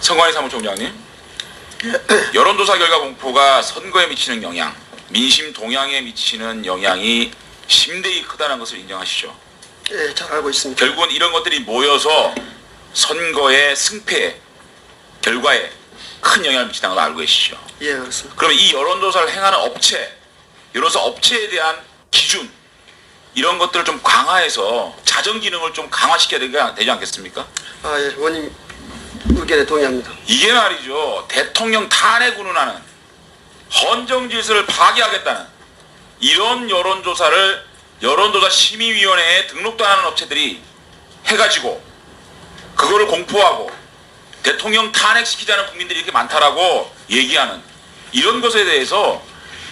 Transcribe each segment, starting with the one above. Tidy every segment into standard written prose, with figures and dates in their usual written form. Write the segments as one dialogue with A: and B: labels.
A: 성관이 사무총장님, 여론조사 결과 공포가 선거에 미치는 영향, 민심 동향에 미치는 영향이 심대히 크다는 것을 인정하시죠?
B: 예, 잘 알고 있습니다.
A: 결국은 이런 것들이 모여서 선거의 승패, 결과에 큰 영향을 미친다는 걸 알고 계시죠?
B: 예, 그렇습니다.
A: 그러면 이 여론조사를 행하는 업체, 여론조사 업체에 대한 기준, 이런 것들을 좀 강화해서 자정 기능을 좀 강화시켜야 되지 않겠습니까?
B: 아, 예, 원님 의견에 동의합니다.
A: 이게 말이죠. 대통령 탄핵 운운하는 헌정 질서를 파괴하겠다는 이런 여론조사를 여론조사 심의위원회에 등록도 안 하는 업체들이 해가지고 그거를 공포하고 대통령 탄핵시키자는 국민들이 이렇게 많다라고 얘기하는 이런 것에 대해서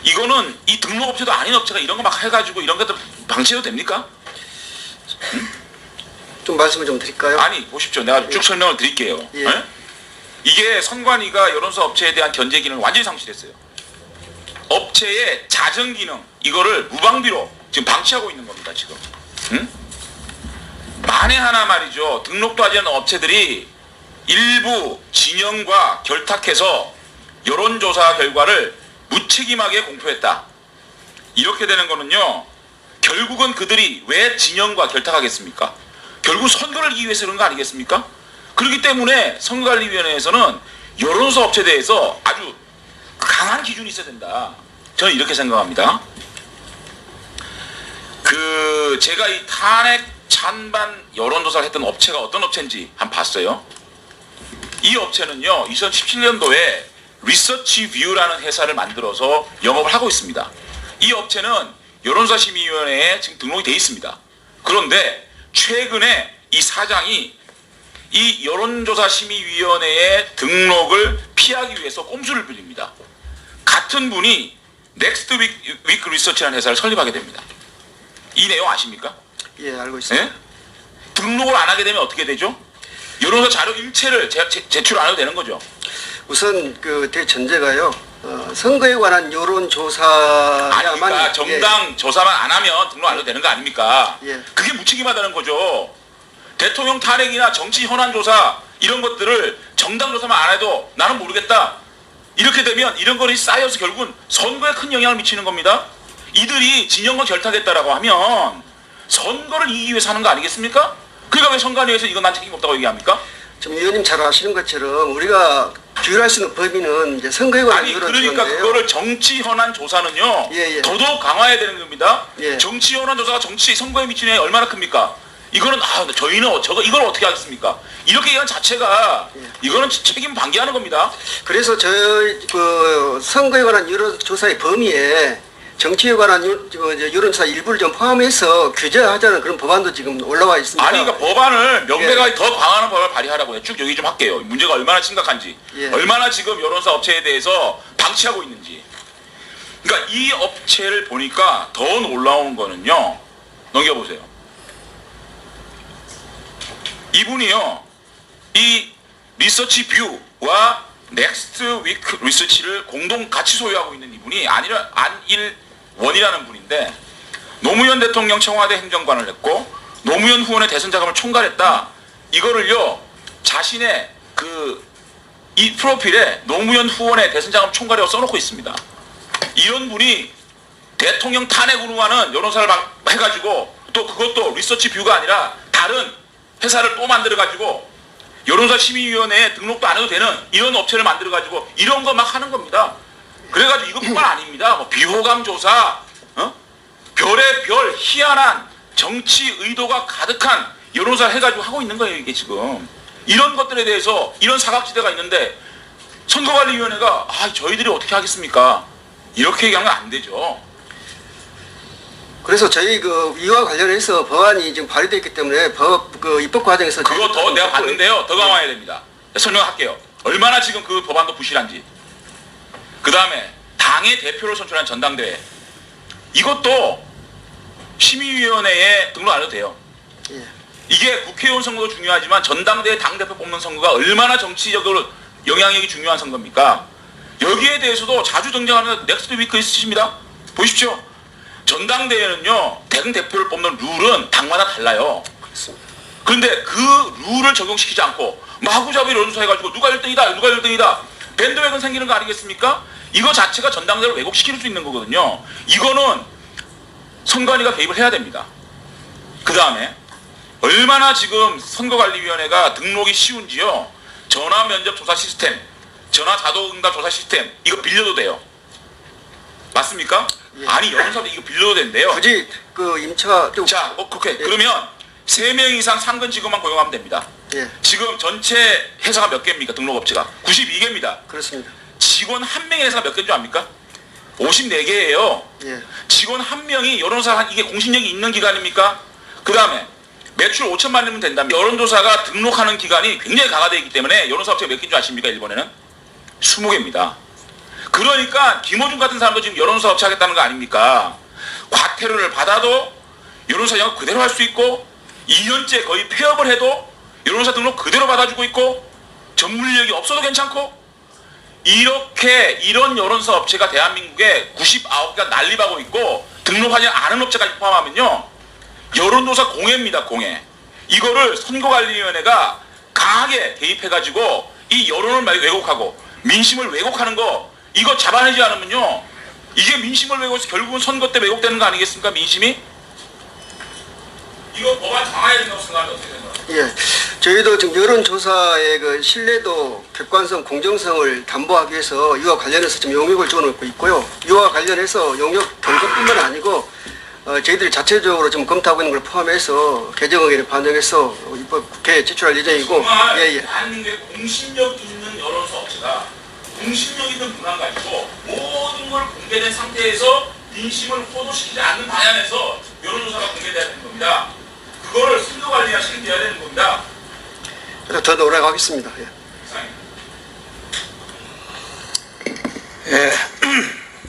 A: 이거는 이 등록업체도 아닌 업체가 이런 거 막 해가지고 이런 것들 방치해도 됩니까?
B: 좀 말씀을 좀 드릴까요?
A: 아니 보십시오. 내가 쭉 설명을 드릴게요.
B: 예.
A: 에? 이게 선관위가 여론조사 업체에 대한 견제 기능을 완전히 상실했어요. 업체의 자정 기능 이거를 무방비로 지금 방치하고 있는 겁니다. 지금. 응? 만에 하나 말이죠. 등록도 하지 않은 업체들이 일부 진영과 결탁해서 여론조사 결과를 무책임하게 공표했다. 이렇게 되는 거는요. 결국은 그들이 왜 진영과 결탁하겠습니까? 결국 선거를 이기기 위해서 그런 거 아니겠습니까? 그렇기 때문에 선거관리위원회에서는 여론조사 업체에 대해서 아주 강한 기준이 있어야 된다. 저는 이렇게 생각합니다. 제가 이 탄핵 찬반 여론조사를 했던 업체가 어떤 업체인지 한번 봤어요. 이 업체는요, 2017년도에 리서치 뷰라는 회사를 만들어서 영업을 하고 있습니다. 이 업체는 여론조사 심의위원회에 지금 등록이 되어 있습니다. 그런데 최근에 이 사장이 이 여론조사 심의위원회의 등록을 피하기 위해서 꼼수를 부립니다. 같은 분이 넥스트 위크 리서치라는 회사를 설립하게 됩니다. 이 내용 아십니까?
B: 예, 알고 있습니다.
A: 예? 등록을 안 하게 되면 어떻게 되죠? 여론조사 자료 일체를 제출 안 해도 되는 거죠.
B: 우선 그 대전제가요. 선거에 관한 여론조사야만
A: 아니 그러니까 정당 조사만 안 하면 등록 안 해도 되는 거 아닙니까?
B: 예.
A: 그게 무책임하다는 거죠. 대통령 탄핵이나 정치 현안 조사 이런 것들을 정당 조사만 안 해도 나는 모르겠다. 이렇게 되면 이런 거리 쌓여서 결국은 선거에 큰 영향을 미치는 겁니다. 이들이 진영과 결탁했다라고 하면 선거를 이기기 위해서 하는 거 아니겠습니까? 그러니까 왜 선관위에서 이건 난 책임 없다고 얘기합니까?
B: 지금 위원님 잘 아시는 것처럼 우리가 규율할 수 있는 범위는 이제 선거에 관한
A: 아니 그러니까 그거를 정치 현안 조사는요
B: 예, 예.
A: 더더욱 강화해야 되는 겁니다.
B: 예.
A: 정치 현안 조사가 정치 선거에 미치는 영향이 얼마나 큽니까? 이거는 저희는 이걸 어떻게 하겠습니까? 이렇게 얘기한 자체가
B: 예.
A: 이거는 책임 방기하는 겁니다.
B: 그래서 저희 그 선거에 관한 여론조사의 범위에 정치에 관한 여론조사 일부를 좀 포함해서 규제하자는 그런 법안도 지금 올라와 있습니다.
A: 아니 그러니까 법안을 명백하게 더 강화하는 법을 발의하라고요. 쭉 여기 좀 할게요. 문제가 얼마나 심각한지,
B: 예.
A: 얼마나 지금 여론조사 업체에 대해서 방치하고 있는지. 그러니까 이 업체를 보니까 더 놀라운 거는요. 넘겨보세요. 이분이요. 이 리서치 뷰와 넥스트 위크 리서치를 공동 같이 소유하고 있는 이분이 안일원이라는 분인데 노무현 대통령 청와대 행정관을 했고 노무현 후원의 대선 자금을 총괄했다. 이거를요 자신의 이 프로필에 노무현 후원의 대선 자금 총괄이라고 써놓고 있습니다. 이런 분이 대통령 탄핵 운운하는 여론사를 해가지고 또 그것도 리서치 뷰가 아니라 다른 회사를 또 만들어가지고 여론조사 심의위원회에 등록도 안 해도 되는 이런 업체를 만들어가지고 이런 거 막 하는 겁니다. 그래가지고 이것뿐만 아닙니다. 뭐 비호감 조사, 별의 별, 희한한 정치 의도가 가득한 여론조사를 해가지고 하고 있는 거예요. 이게 지금. 이런 것들에 대해서 이런 사각지대가 있는데 선거관리위원회가 저희들이 어떻게 하겠습니까? 이렇게 얘기하는 건 안 되죠.
B: 그래서 저희 이와 관련해서 법안이 지금 발의되어 있기 때문에 입법 과정에서
A: 그거 더 내가 봤는데요. 더 강화해야 됩니다. 설명할게요. 얼마나 지금 그 법안도 부실한지. 그 다음에 당의 대표를 선출한 전당대회. 이것도 심의위원회에 등록 안 해도 돼요.
B: 예.
A: 이게 국회의원 선거도 중요하지만 전당대회 당대표 뽑는 선거가 얼마나 정치적으로 영향력이 중요한 선거입니까? 여기에 대해서도 자주 등장하는 넥스트 위크 있으십니다. 보십시오. 전당대회는요 당대표를 뽑는 룰은 당마다 달라요.
B: 그렇습니다.
A: 그런데 그 룰을 적용시키지 않고 마구잡이 여론조사 해가지고 누가 1등이다 누가 1등이다 밴드웨건 생기는 거 아니겠습니까? 이거 자체가 전당대회를 왜곡시킬 수 있는 거거든요. 이거는 선관위가 개입을 해야 됩니다. 그 다음에 얼마나 지금 선거관리위원회가 등록이 쉬운지요. 전화 면접 조사 시스템, 전화 자동응답 조사 시스템 이거 빌려도 돼요. 맞습니까?
B: 예.
A: 아니 여론사도 이거 빌려도 된대요.
B: 굳이 그 임차 좀
A: 자, 그렇게
B: 예.
A: 그러면 3명 이상 상근 직원만 고용하면 됩니다.
B: 예,
A: 지금 전체 회사가 몇 개입니까? 등록업체가 92개입니다.
B: 그렇습니다.
A: 직원 한 명의 회사가 몇 개인 줄 압니까? 54개예요.
B: 예,
A: 직원 한 명이 여론조사 이게 공신력이 있는 기관입니까? 그 다음에 매출 5천만이면 된다면 여론조사가 등록하는 기간이 굉장히 강화되어 있기 때문에 여론조사 업체가 몇 개인 줄 아십니까? 일본에는 20개입니다. 그러니까 김호중 같은 사람도 지금 여론조사 업체 하겠다는 거 아닙니까? 과태료를 받아도 여론조사 영업 그대로 할 수 있고 2년째 거의 폐업을 해도 여론조사 등록 그대로 받아주고 있고 전문인력이 없어도 괜찮고 이렇게 이런 여론조사 업체가 대한민국에 99개가 난립하고 있고 등록하지 않은 업체까지 포함하면요 여론조사 공해입니다. 공해. 이거를 선거관리위원회가 강하게 개입해가지고 이 여론을 왜곡하고 민심을 왜곡하는 거 이거 잡아내지 않으면요 이게 민심을 왜곡해서 결국은 선거 때 왜곡되는 거 아니겠습니까? 민심이? 이거 법안 강화해야 된다고 생각하는데 어떻게 생각하세요?
B: 예. 저희도 지금 여론조사의 그 신뢰도, 객관성, 공정성을 담보하기 위해서 이와 관련해서 지금 용역을 주어놓고 있고요. 이와 관련해서 용역 경고뿐만 아니고 저희들이 자체적으로 지금 검토하고 있는 걸 포함해서 개정 의견을 반영해서 입법 국회에 제출할 예정이고,
A: 정말
B: 예, 예.
A: 대한민국의 공신력 있는 여론조사 업체가 공신력 있는 문화 가지고 모든 걸 공개된 상태에서 민심을 호도시키지 않는 방향에서 여론조사가 공개돼야 되는 겁니다. 그거를 선거관리가 책임져야 되는 겁니다.
B: 그래서 더 노력하겠습니다. 예.
A: 이상입니다.
C: 예.